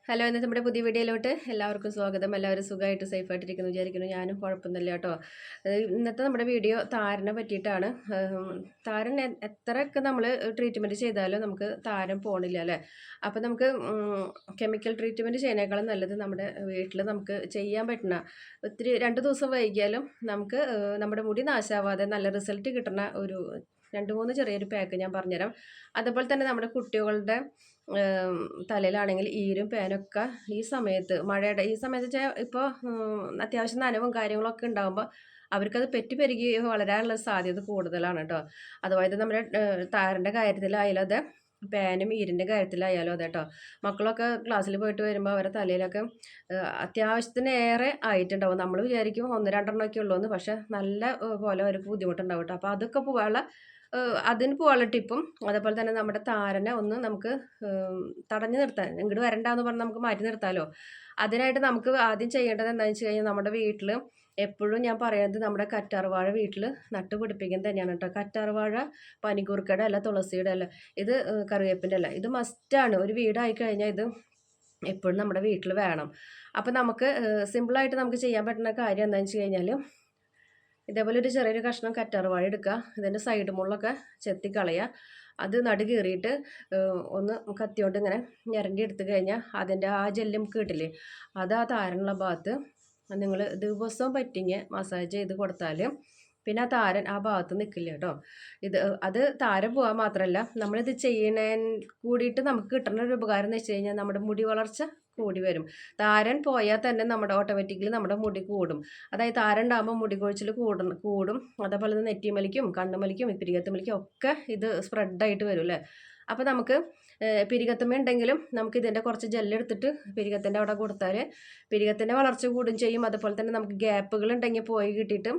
Hello, ഇന്നത്തെ നമ്മുടെ പുതിയ വീഡിയോയിലോട്ട് എല്ലാവർക്കും സ്വാഗതം. എല്ലാവരും സുഖമായിട്ട് സേഫായിട്ടിരിക്കുന്നു വിചാരിക്കുന്നു. ഞാനും കുഴപ്പമൊന്നുമില്ല കേട്ടോ. ഇന്നത്തെ നമ്മുടെ വീഡിയോ താരനെ പറ്റിയിട്ടാണ്. താരൻ എത്രയൊക്കെ നമ്മൾ ട്രീറ്റ്മെൻറ്റ് ചെയ്താലും നമുക്ക് താരൻ പോണില്ല അല്ലേ. അപ്പോൾ നമുക്ക് കെമിക്കൽ ട്രീറ്റ്മെൻറ്റ് ചെയ്യുന്നതിനേക്കാളും നല്ലത് നമ്മുടെ വീട്ടിൽ നമുക്ക് ചെയ്യാൻ പറ്റുന്ന ഒത്തിരി 2 ദിവസം വൈകിയാലും നമുക്ക് നമ്മുടെ മുടി നാശാവാതെ നല്ല റിസൾട്ട് കിട്ടുന്ന ഒരു 2-3 ചെറിയൊരു പാക്ക് ഞാൻ പറഞ്ഞുതരാം. അതുപോലെ തന്നെ നമ്മുടെ കുട്ടികളുടെ തലയിലാണെങ്കിൽ ഈരും പേനൊക്കെ ഈ സമയത്ത് മഴയുടെ ഈ സമയത്ത് വെച്ചാൽ ഇപ്പോൾ അത്യാവശ്യം നനവും കാര്യങ്ങളൊക്കെ ഉണ്ടാകുമ്പോൾ അവർക്കത് പെറ്റി പെരുകി വളരാനുള്ള സാധ്യത കൂടുതലാണ് കേട്ടോ. അതുപോലെ നമ്മുടെ താരൻ്റെ കാര്യത്തിലായാലും അതെ, പേനും ഈരിൻ്റെ കാര്യത്തിലായാലും അതെ കേട്ടോ. മക്കളൊക്കെ ക്ലാസ്സിൽ പോയിട്ട് വരുമ്പോൾ അവരുടെ തലയിലൊക്കെ അത്യാവശ്യത്തിനേറെ ആയിട്ടുണ്ടാവും. നമ്മൾ വിചാരിക്കും 1-2 ഉള്ളൂ എന്ന്, പക്ഷെ നല്ല പോലെ അവർക്ക് ബുദ്ധിമുട്ടുണ്ടാവും കേട്ടോ. അപ്പോൾ അതൊക്കെ പോകാനുള്ള അതിന് പോകാനുള്ള ടിപ്പും അതേപോലെ തന്നെ നമ്മുടെ താരനെ ഒന്ന് നമുക്ക് തടഞ്ഞു നിർത്താൻ, ഇങ്ങോട്ട് വരണ്ടാന്ന് പറഞ്ഞ് നമുക്ക് മാറ്റി നിർത്താമല്ലോ. അതിനായിട്ട് നമുക്ക് ആദ്യം ചെയ്യേണ്ടത് എന്താണെന്ന് വെച്ച് കഴിഞ്ഞാൽ നമ്മുടെ വീട്ടിൽ എപ്പോഴും ഞാൻ പറയുന്നത് നമ്മുടെ കറ്റാർവാഴ വീട്ടിൽ നട്ടുപിടിപ്പിക്കുന്നത് തന്നെയാണ് കേട്ടോ. കറ്റാർവാഴ പനികൂർക്കയുടെ അല്ല, തുളസിയുടെ അല്ല, ഇത് കറിവേപ്പിൻ്റെ അല്ല, ഇത് മസ്റ്റാണ്. ഒരു വീടായി കഴിഞ്ഞാൽ ഇത് എപ്പോഴും നമ്മുടെ വീട്ടിൽ വേണം. അപ്പം നമുക്ക് സിമ്പിളായിട്ട് നമുക്ക് ചെയ്യാൻ പറ്റുന്ന കാര്യം എന്താണെന്ന് വെച്ച് കഴിഞ്ഞാൽ ഇതേപോലെ ഒരു ചെറിയൊരു കഷ്ണം കറ്റാർവാഴ എടുക്കുക. ഇതിൻ്റെ സൈഡ് മുള്ളൊക്കെ ചെത്തിക്കളയുക. അത് നടു കീറിയിട്ട് ഒന്ന് കത്തിയോണ്ട് ഇങ്ങനെ ഞരണ്ടി എടുത്തു കഴിഞ്ഞാൽ അതിൻ്റെ ആ ജെല്ല് നമുക്ക് കിട്ടില്ലേ, അത് ആ താരനുള്ള ഭാഗത്ത് നിങ്ങൾ ദിവസവും പറ്റിങ്ങ് മസാജ് ചെയ്ത് കൊടുത്താൽ പിന്നെ ആ താരൻ ആ ഭാഗത്ത് നിൽക്കില്ല കേട്ടോ. അത് താരൻ പോകാൻ മാത്രമല്ല, നമ്മളിത് ചെയ്യുന്നതിന് കൂടിയിട്ട് നമുക്ക് കിട്ടുന്ന ഒരു ഉപകാരം എന്ന് വെച്ച് കഴിഞ്ഞാൽ നമ്മുടെ മുടി വളർച്ച കൂടി വരും. താരൻ പോയാൽ തന്നെ നമ്മുടെ ഓട്ടോമാറ്റിക്കലി നമ്മുടെ മുടി കൂടും. അതായത് താരൻ ഉണ്ടാകുമ്പോൾ മുടി കൊഴിച്ചിൽ കൂടും. അതേപോലെ തന്നെ നെറ്റിമലിക്കും കണ്ണുമലിക്കും പിരികത്തുമലിക്കും ഒക്കെ ഇത് സ്പ്രെഡായിട്ട് വരും അല്ലേ. അപ്പോൾ നമുക്ക് പിരികത്തമ്മ ഉണ്ടെങ്കിലും നമുക്ക് ഇതിൻ്റെ കുറച്ച് ജെല്ലെടുത്തിട്ട് പിരികത്തിൻ്റെ അവിടെ കൊടുത്താൽ പിരികത്തിൻ്റെ വളർച്ച കൂടും ചെയ്യും. അതുപോലെ തന്നെ നമുക്ക് ഗ്യാപ്പുകൾ ഉണ്ടെങ്കിൽ പോയി കിട്ടിയിട്ട്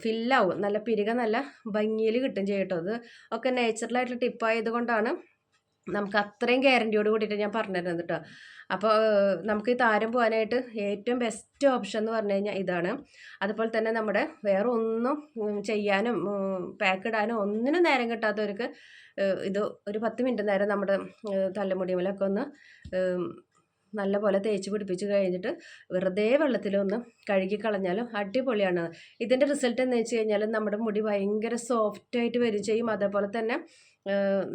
ഫില്ലാവും. നല്ല പിരിക നല്ല ഭംഗിയിൽ കിട്ടും ചെയ്യും കേട്ടോ. അത് ഒക്കെ നേച്ചുറലായിട്ടുള്ള ടിപ്പായത് കൊണ്ടാണ് നമുക്ക് അത്രയും ഗ്യാരൻറ്റിയോട് കൂടിയിട്ട് ഞാൻ പറഞ്ഞു തരുന്നത് കേട്ടോ. അപ്പോൾ നമുക്ക് ഈ താരം പോകാനായിട്ട് ഏറ്റവും ബെസ്റ്റ് ഓപ്ഷൻ എന്ന് പറഞ്ഞു കഴിഞ്ഞാൽ ഇതാണ്. അതുപോലെ തന്നെ നമ്മുടെ വേറെ ഒന്നും ചെയ്യാനും പാക്ക് ഇടാനും ഒന്നിനും നേരം കിട്ടാത്തവർക്ക് ഇത് ഒരു 10 മിനിറ്റ് നേരം നമ്മുടെ തലമുടിമലൊക്കെ ഒന്ന് നല്ല പോലെ തേച്ച് പിടിപ്പിച്ച് കഴിഞ്ഞിട്ട് വെറുതെ വെള്ളത്തിലൊന്ന് കഴുകി കളഞ്ഞാലും അടിപൊളിയാണ്. ഇതിൻ്റെ റിസൾട്ട് എന്ന് വെച്ച് കഴിഞ്ഞാൽ നമ്മുടെ മുടി ഭയങ്കര സോഫ്റ്റായിട്ട് വരും ചെയ്യും. അതേപോലെ തന്നെ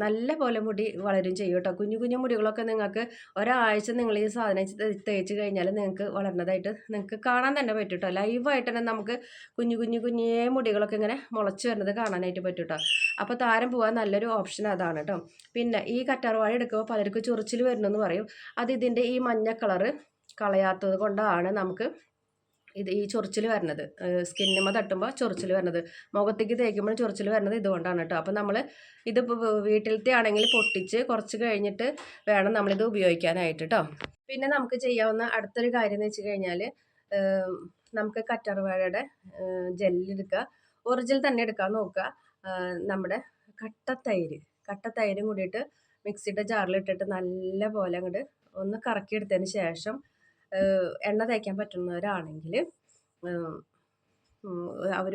നല്ല പോലെ മുടി വളരും ചെയ്യും കേട്ടോ. കുഞ്ഞു കുഞ്ഞു മുടികളൊക്കെ നിങ്ങൾക്ക് ഒരാഴ്ച നിങ്ങൾ ഈ സാധനം തേച്ച് കഴിഞ്ഞാൽ നിങ്ങൾക്ക് വളർന്നതായിട്ട് നിങ്ങൾക്ക് കാണാൻ തന്നെ പറ്റും കേട്ടോ. ലൈവായിട്ട് തന്നെ നമുക്ക് കുഞ്ഞേ മുടികളൊക്കെ ഇങ്ങനെ മുളച്ച് വരുന്നത് കാണാനായിട്ട് പറ്റും കേട്ടോ. അപ്പോൾ താരം പോകാൻ നല്ലൊരു ഓപ്ഷൻ അതാണ് കേട്ടോ. പിന്നെ ഈ കറ്റാർവാഴ എടുക്കുമ്പോൾ പലർക്കും ചൊറിച്ചിൽ വരുന്നെന്ന് പറയും. അത് ഇതിൻ്റെ ഈ മഞ്ഞ കളറ് കളയാത്തത് കൊണ്ടാണ് നമുക്ക് ഈ ചൊറിച്ചിൽ വരുന്നത്. സ്കിന്നുമ്മ തട്ടുമ്പോൾ ചൊറിച്ചിൽ വരുന്നത്, മുഖത്തേക്ക് തേക്കുമ്പോൾ ചൊറിച്ചിൽ വരുന്നത് ഇതുകൊണ്ടാണ് കേട്ടോ. അപ്പോൾ നമ്മൾ ഇത് വീട്ടിലത്തെ ആണെങ്കിൽ പൊട്ടിച്ച് കുറച്ച് കഴിഞ്ഞിട്ട് വേണം നമ്മളിത് ഉപയോഗിക്കാനായിട്ട് കേട്ടോ. പിന്നെ നമുക്ക് ചെയ്യാവുന്ന അടുത്തൊരു കാര്യം എന്ന് വെച്ച് കഴിഞ്ഞാൽ നമുക്ക് കറ്റാർവാഴയുടെ ജെല്ലെടുക്കുക, ഒറിജിനൽ തന്നെ എടുക്കാൻ നോക്കുക. നമ്മുടെ കട്ടത്തൈരും കൂടിയിട്ട് മിക്സിയുടെ ജാറിലിട്ടിട്ട് നല്ല പോലെ അങ്ങോട്ട് ഒന്ന് കറക്കിയെടുത്തതിന് ശേഷം എണ്ണ തേക്കാൻ പറ്റുന്നവരാണെങ്കിൽ അവർ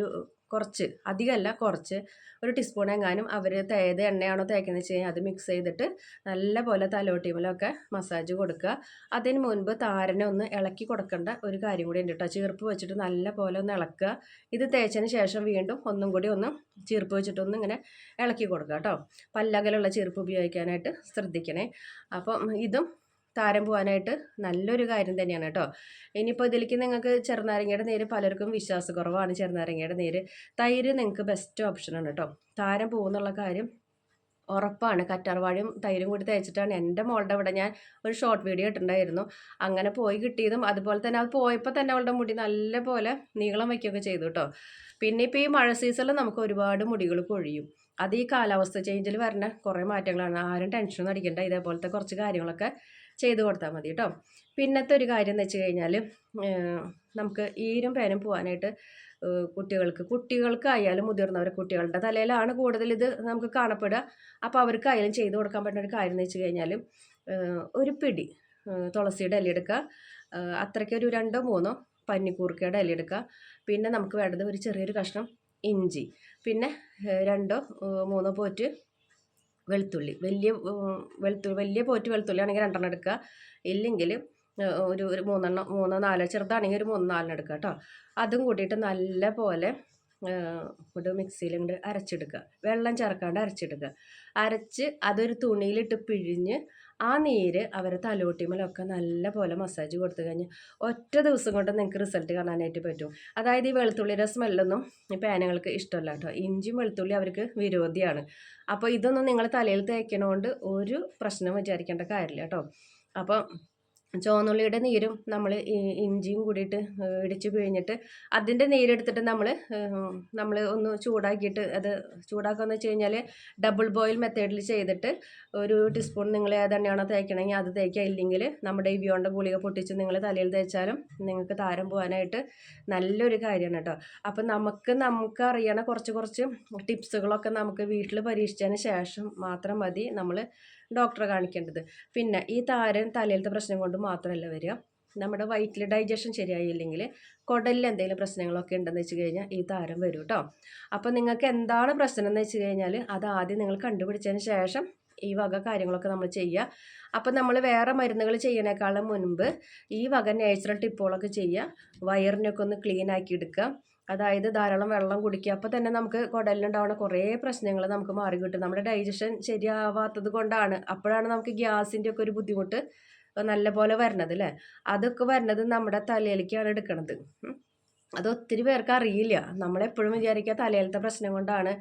കുറച്ച്, അധികമല്ല കുറച്ച്, ഒരു ടീസ്പൂൺ എങ്ങാനും അവർ ഏത് എണ്ണയാണോ തേക്കുന്നത് വെച്ച് കഴിഞ്ഞാൽ അത് മിക്സ് ചെയ്തിട്ട് നല്ല പോലെ തലോട്ടിമലൊക്കെ മസാജ് കൊടുക്കുക. അതിന് മുൻപ് താരനെ ഒന്ന് ഇളക്കി കൊടുക്കേണ്ട ഒരു കാര്യം കൂടി ഉണ്ട് കേട്ടോ. ചീർപ്പ് വെച്ചിട്ട് നല്ല പോലെ ഒന്ന് ഇളക്കുക. ഇത് തേച്ചതിന് ശേഷം വീണ്ടും ഒന്നും കൂടി ഒന്ന് ചീർപ്പ് വെച്ചിട്ടൊന്ന് ഇങ്ങനെ ഇളക്കി കൊടുക്കുക കേട്ടോ. പല്ലകലുള്ള ചീർപ്പ് ഉപയോഗിക്കാനായിട്ട് ശ്രദ്ധിക്കണേ. അപ്പം ഇതും താരം പോകാനായിട്ട് നല്ലൊരു കാര്യം തന്നെയാണ് കേട്ടോ. ഇനിയിപ്പോൾ ഇതിലേക്ക് നിങ്ങൾക്ക് ചെറുനാരങ്ങയുടെ നീര്, പലർക്കും വിശ്വാസക്കുറവാണ് ചെറുനാരങ്ങയുടെ നീര്. തൈര് നിങ്ങൾക്ക് ബെസ്റ്റ് ഓപ്ഷനാണ് കേട്ടോ. താരം പോകുന്നുള്ള കാര്യം ഉറപ്പാണ്. കറ്റാർവാഴയും തൈരും കൂടി തേച്ചിട്ടാണ് എൻ്റെ മോളുടെ ഇവിടെ ഞാൻ ഒരു ഷോർട്ട് വീഡിയോ ഇട്ടിട്ടുണ്ടായിരുന്നു. അങ്ങനെ പോയി കിട്ടിയതും അതുപോലെ തന്നെ അത് പോയപ്പോൾ തന്നെ അവളുടെ മുടി നല്ല പോലെ നീളം വയ്ക്കുകയൊക്കെ ചെയ്തു കേട്ടോ. പിന്നെ ഇപ്പോൾ ഈ മഴ സീസണിൽ നമുക്ക് ഒരുപാട് മുടികൾ കൊഴിയും. അത് ഈ കാലാവസ്ഥ ചേഞ്ചിൽ വരുന്ന കുറേ മാറ്റങ്ങളാണ്. ആരും ടെൻഷനൊന്നും അടിക്കേണ്ട. ഇതേപോലത്തെ കുറച്ച് കാര്യങ്ങളൊക്കെ ചെയ്ത് കൊടുത്താൽ മതി കേട്ടോ. പിന്നത്തെ ഒരു കാര്യം എന്ന് വെച്ച് കഴിഞ്ഞാൽ നമുക്ക് ഈരും പേനും പോകാനായിട്ട് കുട്ടികൾക്കായാലും മുതിർന്നവർ, കുട്ടികളുടെ തലയിലാണ് കൂടുതൽ ഇത് നമുക്ക് കാണപ്പെടുക. അപ്പോൾ അവർക്കായാലും ചെയ്ത് കൊടുക്കാൻ പറ്റുന്ന ഒരു കാര്യം എന്ന് വെച്ച് കഴിഞ്ഞാൽ ഒരു പിടി തുളസിയുടെ ഇല എടുക്കുക. അത്രയ്ക്ക് ഒരു 2-3 പനിക്കൂർക്കയുടെ ഇല എടുക്കുക. പിന്നെ നമുക്ക് വേണ്ടത് ഒരു ചെറിയൊരു കഷ്ണം ഇഞ്ചി, പിന്നെ 2-3 പോറ്റ് വെളുത്തുള്ളി വലിയ പോറ്റ് വെളുത്തുള്ളി ആണെങ്കിൽ 2 എടുക്കുക, ഇല്ലെങ്കിൽ ഒരു 3 4 ചെറുതാണെങ്കിൽ ഒരു 3 4 എടുക്കുക കേട്ടോ. അതും കൂട്ടിയിട്ട് നല്ല പോലെ ഒരു മിക്സിയിൽ ഇങ്ങോട്ട് അരച്ചെടുക്കുക, വെള്ളം ചേർക്കാണ്ട് അരച്ചെടുക്കുക. അരച്ച് അതൊരു തുണിയിലിട്ട് പിഴിഞ്ഞ് ആ നീര് അവരെ തലോട്ടിമലൊക്കെ നല്ല പോലെ മസാജ് കൊടുത്തു കഴിഞ്ഞാൽ ഒറ്റ ദിവസം കൊണ്ട് നിങ്ങൾക്ക് റിസൾട്ട് കാണാനായിട്ട് പറ്റും. അതായത് ഈ വെളുത്തുള്ളിയുടെ സ്മെല്ലൊന്നും പേനുകൾക്ക് ഇഷ്ടമല്ല കേട്ടോ. ഇഞ്ചിയും വെളുത്തുള്ളി അവർക്ക് വിരോധിയാണ്. അപ്പോൾ ഇതൊന്നും നിങ്ങൾ തലയിൽ തേക്കണോണ്ട് ഒരു പ്രശ്നം വിചാരിക്കേണ്ട കാര്യമില്ല കേട്ടോ. അപ്പോൾ ചുവന്നുള്ളിയുടെ നീരും നമ്മൾ ഇഞ്ചിയും കൂടിയിട്ട് ഇടിച്ച് പിഴിഞ്ഞിട്ട് അതിൻ്റെ നീരെടുത്തിട്ട് നമ്മൾ ഒന്ന് ചൂടാക്കിയിട്ട് അത് ചൂടാക്കുകയെന്ന് വെച്ച് കഴിഞ്ഞാൽ ഡബിൾ ബോയിൽ മെത്തേഡിൽ ചെയ്തിട്ട് ഒരു ടീസ്പൂൺ നിങ്ങൾ ഏതെണ്ണയാണോ തേക്കണമെങ്കിൽ അത് തേക്കുക. ഇല്ലെങ്കിൽ നമ്മുടെ ഈ ബിയോണ്ട ഗുളിക പൊട്ടിച്ച് നിങ്ങൾ തലയിൽ തേച്ചാലും നിങ്ങൾക്ക് താരം പോകാനായിട്ട് നല്ലൊരു കാര്യമാണ് കേട്ടോ. അപ്പം നമുക്ക് അറിയണ കുറച്ച് ടിപ്സുകളൊക്കെ നമുക്ക് വീട്ടിൽ പരീക്ഷിച്ചതിന് ശേഷം മാത്രം മതി നമ്മൾ ഡോക്ടറെ കാണിക്കേണ്ടത്. പിന്നെ ഈ താരൻ തലയിലത്തെ പ്രശ്നം കൊണ്ട് മാത്രമല്ല വരിക, നമ്മുടെ വയറ്റിൽ ഡൈജഷൻ ശരിയായില്ലെങ്കിൽ കുടലിൽ എന്തെങ്കിലും പ്രശ്നങ്ങളൊക്കെ ഉണ്ടെന്ന് വെച്ച് കഴിഞ്ഞാൽ ഈ താരം വരും കേട്ടോ. അപ്പോൾ നിങ്ങൾക്ക് എന്താണ് പ്രശ്നം എന്ന് വെച്ച് കഴിഞ്ഞാൽ അത് ആദ്യം നിങ്ങൾ കണ്ടുപിടിച്ചതിന് ശേഷം ഈ വക കാര്യങ്ങളൊക്കെ നമ്മൾ ചെയ്യുക. അപ്പം നമ്മൾ വേറെ മരുന്നുകൾ ചെയ്യണേക്കാളും മുൻപ് ഈ വക നേച്ചുറൽ ടിപ്പുകളൊക്കെ ചെയ്യുക. വയറിനൊക്കെ ഒന്ന് ക്ലീൻ ആക്കി എടുക്കുക, അതായത് ധാരാളം വെള്ളം കുടിക്കുക. അപ്പോൾ തന്നെ നമുക്ക് കുടലിലുണ്ടാവുന്ന കുറേ പ്രശ്നങ്ങൾ നമുക്ക് മാറി കിട്ടും. നമ്മുടെ ഡൈജഷൻ ശരിയാവാത്തത് കൊണ്ടാണ്, അപ്പോഴാണ് നമുക്ക് ഗ്യാസിൻ്റെ ഒക്കെ ഒരു ബുദ്ധിമുട്ട് നല്ല പോലെ വരണത് അല്ലേ. അതൊക്കെ വരുന്നത് നമ്മുടെ തലയിലേക്കാണ് എടുക്കണത്. അത് ഒത്തിരി പേർക്ക് അറിയില്ല. നമ്മളെപ്പോഴും വിചാരിക്കുക തലയിലത്തെ പ്രശ്നം കൊണ്ടാണ്,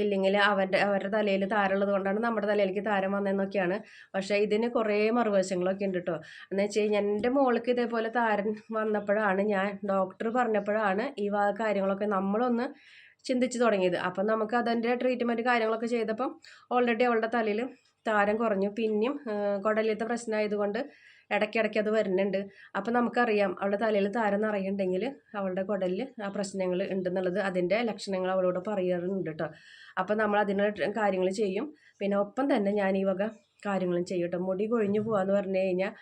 ഇല്ലെങ്കിൽ അവരുടെ തലയിൽ താരമുള്ളത് കൊണ്ടാണ് നമ്മുടെ തലയിലേക്ക് താരം വന്നതെന്നൊക്കെയാണ്. പക്ഷേ ഇതിന് കുറേ മറുവശങ്ങളൊക്കെ ഉണ്ട് കേട്ടോ. എന്ന് വെച്ച് കഴിഞ്ഞാൽ എൻ്റെ മോൾക്ക് ഇതേപോലെ താരൻ വന്നപ്പോഴാണ്, ഞാൻ ഡോക്ടർ പറഞ്ഞപ്പോഴാണ് ഈ കാര്യങ്ങളൊക്കെ നമ്മളൊന്ന് ചിന്തിച്ച് തുടങ്ങിയത്. അപ്പം നമുക്ക് അതിൻ്റെ ട്രീറ്റ്മെൻറ്റ് കാര്യങ്ങളൊക്കെ ചെയ്തപ്പം ഓൾറെഡി അവളുടെ തലയിൽ താരം കുറഞ്ഞു. പിന്നെയും കുടലിലത്തെ പ്രശ്നമായതുകൊണ്ട് ഇടയ്ക്കിടയ്ക്ക് അത് വരുന്നുണ്ട്. അപ്പം നമുക്കറിയാം അവളുടെ തലയിൽ താരം നിറയുണ്ടെങ്കിൽ അവളുടെ കുടലിൽ ആ പ്രശ്നങ്ങൾ ഉണ്ടെന്നുള്ളത് അതിൻ്റെ ലക്ഷണങ്ങൾ അവളോട് പറയാറുണ്ട് കേട്ടോ. അപ്പം നമ്മൾ അതിനുള്ള കാര്യങ്ങൾ ചെയ്യും. പിന്നെ ഒപ്പം തന്നെ ഞാൻ ഈ വക കാര്യങ്ങളും ചെയ്യും കേട്ടോ. മുടി കൊഴിഞ്ഞു പോകാന്ന് പറഞ്ഞു കഴിഞ്ഞാൽ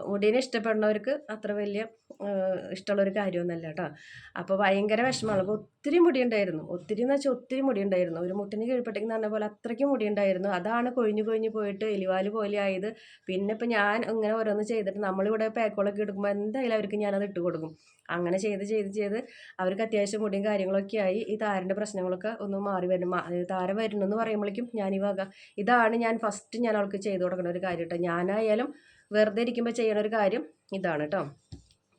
മുടീനെ ഇഷ്ടപ്പെടുന്നവർക്ക് അത്ര വലിയ ഇഷ്ടമുള്ളൊരു കാര്യമൊന്നുമല്ല കേട്ടോ. അപ്പോൾ ഭയങ്കര വിഷമമാണ്. അപ്പോൾ ഒത്തിരി മുടി ഉണ്ടായിരുന്നു, ഒത്തിരി എന്ന് വെച്ചാൽ ഒത്തിരി മുടി ഉണ്ടായിരുന്നു. ഒരു മുട്ടിന് കീഴ്പ്പെട്ടെങ്കിൽ പറഞ്ഞ പോലെ അത്രയ്ക്കും മുടി ഉണ്ടായിരുന്നു. അതാണ് കൊഴിഞ്ഞു പോയിട്ട് എലിവാല് പോലെ ആയത്. പിന്നെ ഇപ്പം ഞാൻ ഇങ്ങനെ ഓരോന്ന് ചെയ്തിട്ട് നമ്മളിവിടെ പാക്കുകളൊക്കെ എടുക്കുമ്പോൾ എന്തായാലും അവർക്ക് ഞാനത് ഇട്ട് കൊടുക്കും. അങ്ങനെ ചെയ്ത് അവർക്ക് അത്യാവശ്യം മുടിയും കാര്യങ്ങളൊക്കെ ആയി. ഈ താരൻ്റെ പ്രശ്നങ്ങളൊക്കെ ഒന്ന് മാറി വരും. താരം വരുന്നു എന്ന് പറയുമ്പോഴേക്കും ഇതാണ് ഞാൻ ഫസ്റ്റ് അവൾക്ക് ചെയ്തു കൊടുക്കുന്ന ഒരു കാര്യം കേട്ടോ. ഞാനായാലും വെറുതെ ഇരിക്കുമ്പോൾ ചെയ്യണ ഒരു കാര്യം ഇതാണ് കേട്ടോ.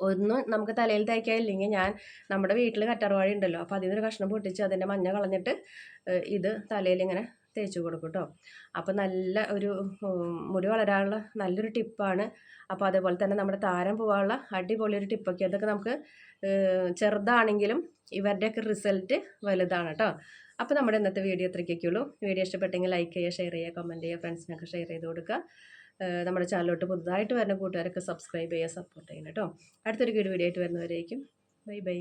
ഒന്നും നമുക്ക് തലയിൽ തേക്കാനില്ലെങ്കിൽ ഞാൻ നമ്മുടെ വീട്ടിൽ കറ്റാർവാഴ ഉണ്ടല്ലോ, അപ്പോൾ അതിൽ നിന്നൊരു കഷ്ണം പൊട്ടിച്ച് അതിൻ്റെ മഞ്ഞ കളഞ്ഞിട്ട് ഇത് തലയിൽ ഇങ്ങനെ തേച്ച് കൊടുക്കും കേട്ടോ. അപ്പോൾ നല്ല ഒരു മുടി വളരാനുള്ള നല്ലൊരു ടിപ്പാണ്. അപ്പോൾ അതേപോലെ തന്നെ നമ്മുടെ താരം പോകാനുള്ള അടിപൊളി ഒരു ടിപ്പൊക്കെ, അതൊക്കെ നമുക്ക് ചെറുതാണെങ്കിലും ഇവരുടെയൊക്കെ റിസൾട്ട് വലുതാണ് കേട്ടോ. അപ്പോൾ നമ്മുടെ ഇന്നത്തെ വീഡിയോ ഇത്രയ്ക്കൊക്കെ ഉള്ളൂ. വീഡിയോ ഇഷ്ടപ്പെട്ടെങ്കിൽ ലൈക്ക് ചെയ്യുക, ഷെയർ ചെയ്യുക, കമൻറ്റ് ചെയ്യുക, ഫ്രണ്ട്സിനൊക്കെ ഷെയർ ചെയ്ത് കൊടുക്കുക. നമ്മുടെ ചാനലിലോട്ട് പുതുതായിട്ട് വരുന്ന കൂട്ടുകാരൊക്കെ സബ്സ്ക്രൈബ് ചെയ്യുക, സപ്പോർട്ട് ചെയ്യണം കേട്ടോ. അടുത്തൊരു വീഡിയോ ആയിട്ട് വരുന്നവരേക്കും ബൈ.